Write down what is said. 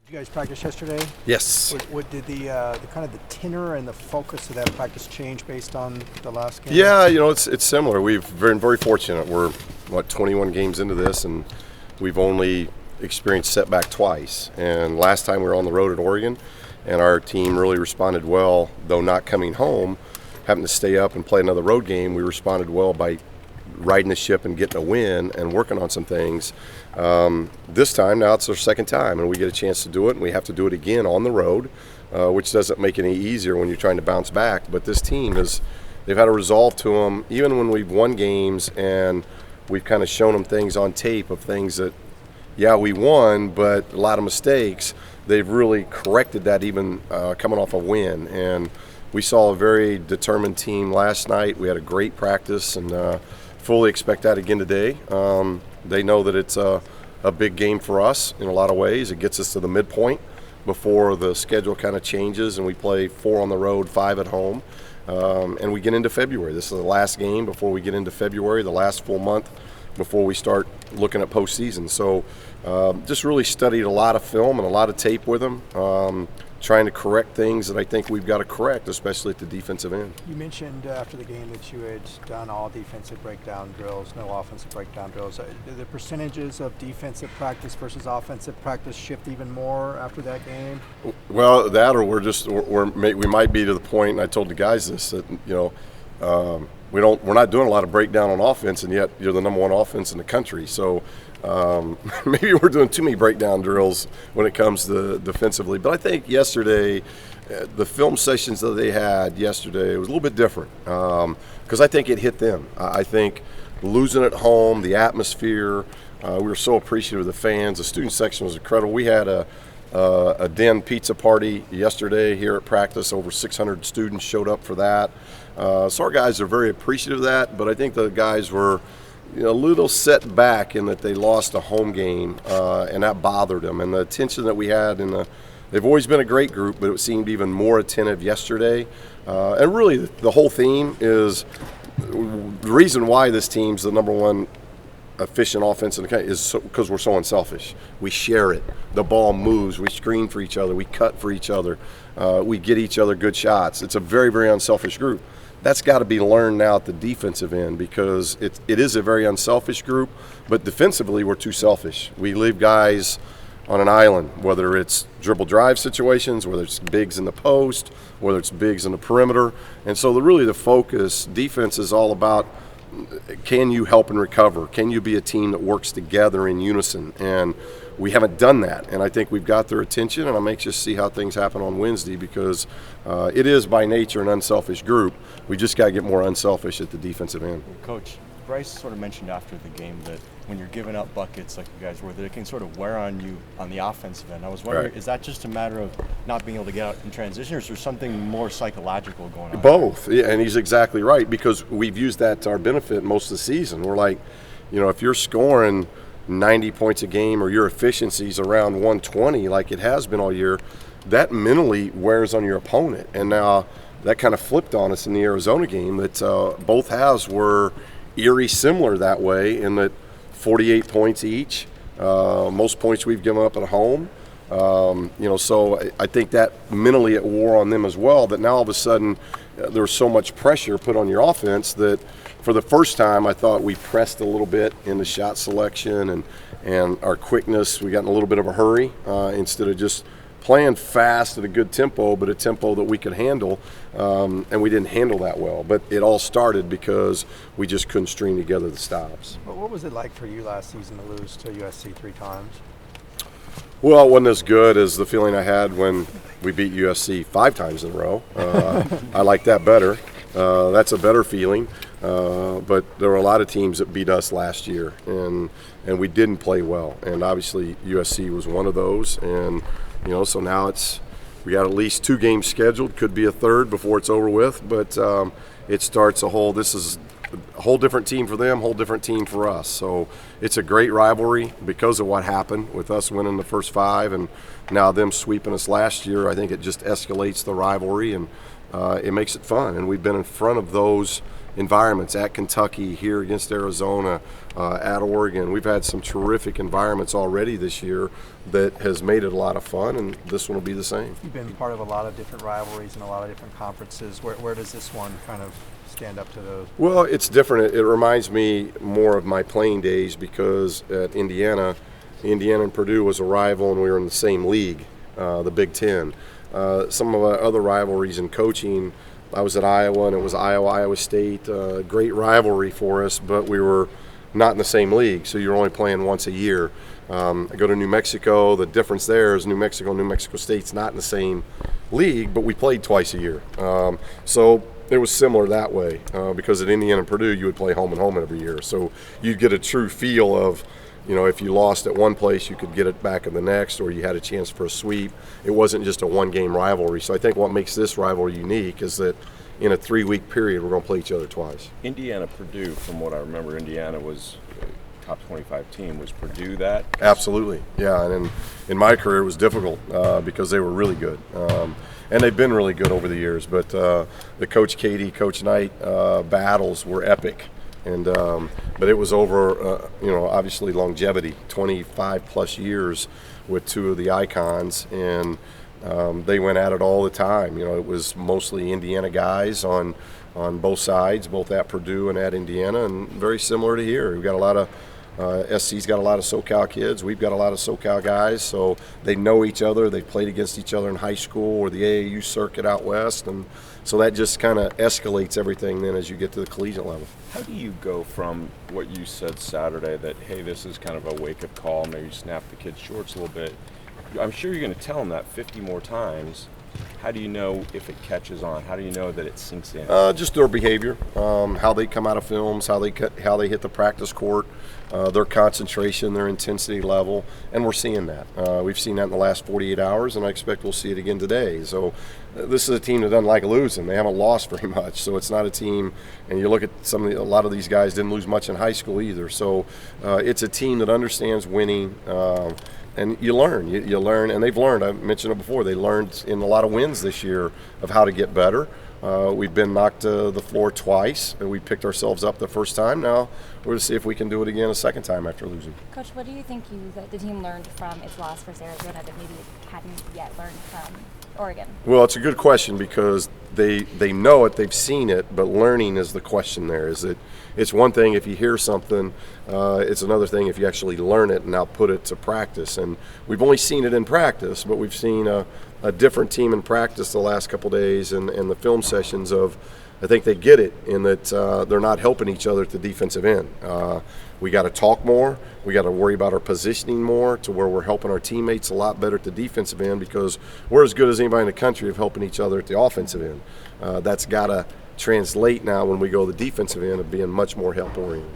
Did you guys practice yesterday? Yes. What did the kind of the tenor and the focus of that practice change based on the last game? Yeah, it's similar. We've been very fortunate. We're 21 games into this, and we've only experienced setback twice. And last time we were on the road at Oregon, and our team really responded well, though not coming home, having to stay up and play another road game. We responded well by riding the ship and getting a win and working on some things. This time, now it's our second time, and we get a chance to do it, and we have to do it again on the road, which doesn't make it any easier when you're trying to bounce back. But this team they've had a resolve to them, even when we've won games and we've kind of shown them things on tape of things that, yeah, we won, but a lot of mistakes. They've really corrected that even coming off a win. And we saw a very determined team last night. We had a great practice, and fully expect that again today. They know that it's a big game for us in a lot of ways. It gets us to the midpoint before the schedule kind of changes, and we play 4 on the road, 5 at home. And we get into February. This is the last game before we get into February, the last full month before we start looking at postseason. So just really studied a lot of film and a lot of tape with them, trying to correct things that I think we've got to correct, especially at the defensive end. You mentioned after the game that you had done all defensive breakdown drills, no offensive breakdown drills. Do the percentages of defensive practice versus offensive practice shift even more after that game? Well, that or we might be to the point, and I told the guys this, that we're not doing a lot of breakdown on offense, and yet you're the number one offense in the country. So maybe we're doing too many breakdown drills when it comes to defensively. But I think yesterday, the film sessions that they had yesterday was a little bit different because I think it hit them. I think losing at home, the atmosphere, we were so appreciative of the fans. The student section was incredible. We had a den pizza party yesterday here at practice. Over 600 students showed up for that. So our guys are very appreciative of that, but I think the guys were a little set back in that they lost a home game, and that bothered them. And the attention that we had they've always been a great group, but it seemed even more attentive yesterday. And really the whole theme is the reason why this team's the number one efficient offense in the country is because we're so unselfish. We share it. The ball moves. We screen for each other. We cut for each other. We get each other good shots. It's a very, very unselfish group. That's got to be learned now at the defensive end because it is a very unselfish group, but defensively we're too selfish. We leave guys on an island, whether it's dribble drive situations, whether it's bigs in the post, whether it's bigs in the perimeter. And so really the focus, defense is all about, can you help and recover? Can you be a team that works together in unison? And we haven't done that, and I think we've got their attention, and I'm anxious to see how things happen on Wednesday because it is by nature an unselfish group. We just got to get more unselfish at the defensive end. Coach, Bryce sort of mentioned after the game that when you're giving up buckets like you guys were, that it can sort of wear on you on the offensive end. I was wondering, Is that just a matter of not being able to get out in transition, or is there something more psychological going on? Both, yeah, and he's exactly right because we've used that to our benefit most of the season. We're like, if you're scoring 90 points a game or your efficiency's around 120 like it has been all year, that mentally wears on your opponent. And now that kind of flipped on us in the Arizona game that both halves were eerie similar that way in that 48 points each, most points we've given up at home. So I think that mentally it wore on them as well, that now all of a sudden there's so much pressure put on your offense that for the first time I thought we pressed a little bit in the shot selection and our quickness. We got in a little bit of a hurry instead of just playing fast at a good tempo, but a tempo that we could handle, and we didn't handle that well. But it all started because we just couldn't string together the stops. But what was it like for you last season to lose to USC 3 times? Well, it wasn't as good as the feeling I had when we beat USC 5 times in a row. I like that better. That's a better feeling. But there were a lot of teams that beat us last year, and we didn't play well. And obviously USC was one of those. And so now we got at least 2 games scheduled. Could be a third before it's over with. But it starts this is a whole different team for them, whole different team for us. So it's a great rivalry because of what happened with us winning the first 5 and now them sweeping us last year. I think it just escalates the rivalry and it makes it fun. And we've been in front of those environments at Kentucky, here against Arizona, at Oregon. We've had some terrific environments already this year that has made it a lot of fun, and this one will be the same. You've been part of a lot of different rivalries and a lot of different conferences. Where does this one kind of stand up to those? Well, it's different. It reminds me more of my playing days because at Indiana and Purdue was a rival, and we were in the same league, the Big Ten. Some of our other rivalries in coaching, I was at Iowa, and it was Iowa State, great rivalry for us, but we were not in the same league, so you're only playing once a year. I go to New Mexico. The difference there is New Mexico State's not in the same league, but we played twice a year. So it was similar that way because at Indiana and Purdue, you would play home and home every year. So you'd get a true feel of, if you lost at one place, you could get it back in the next, or you had a chance for a sweep. It wasn't just a one-game rivalry. So I think what makes this rivalry unique is that in a 3-week period, we're going to play each other twice. Indiana-Purdue, from what I remember, Indiana was top 25 team. Was Purdue that? Absolutely, yeah. And in my career, it was difficult because they were really good. And they've been really good over the years. But the Coach Katie, Coach Knight battles were epic. And but it was over, obviously longevity, 25-plus years with two of the icons. And they went at it all the time. It was mostly Indiana guys on both sides, both at Purdue and at Indiana, and very similar to here. We've got a lot of SC's got a lot of SoCal kids. We've got a lot of SoCal guys, so they know each other. They've played against each other in high school or the AAU circuit out west, and so that just kind of escalates everything then as you get to the collegiate level. How do you go from what you said Saturday that, hey, this is kind of a wake-up call, maybe snap the kids' shorts a little bit? I'm sure you're going to tell them that 50 more times. How do you know if it catches on? How do you know that it sinks in? Just their behavior, how they come out of films, how they hit the practice court, their concentration, their intensity level, and we're seeing that. We've seen that in the last 48 hours, and I expect we'll see it again today. So this is a team that doesn't like losing. They haven't lost very much, so it's not a team. And you look at a lot of these guys didn't lose much in high school either. So it's a team that understands winning. And you learn, and they've learned. I mentioned it before. They learned in a lot of wins this year of how to get better. We've been knocked to the floor twice, and we picked ourselves up the first time. Now we're going to see if we can do it again a second time after losing. Coach, what do you think that the team learned from its loss versus Arizona that maybe it hadn't yet learned from Oregon? Well, it's a good question because they know it, they've seen it, but learning is the question there. Is it? It's one thing if you hear something, it's another thing if you actually learn it and now put it to practice. And we've only seen it in practice, but we've seen a different team in practice the last couple days and the film sessions of, I think they get it in that they're not helping each other at the defensive end. We got to talk more. We got to worry about our positioning more to where we're helping our teammates a lot better at the defensive end because we're as good as anybody in the country of helping each other at the offensive end. That's got to translate now when we go to the defensive end of being much more help-oriented.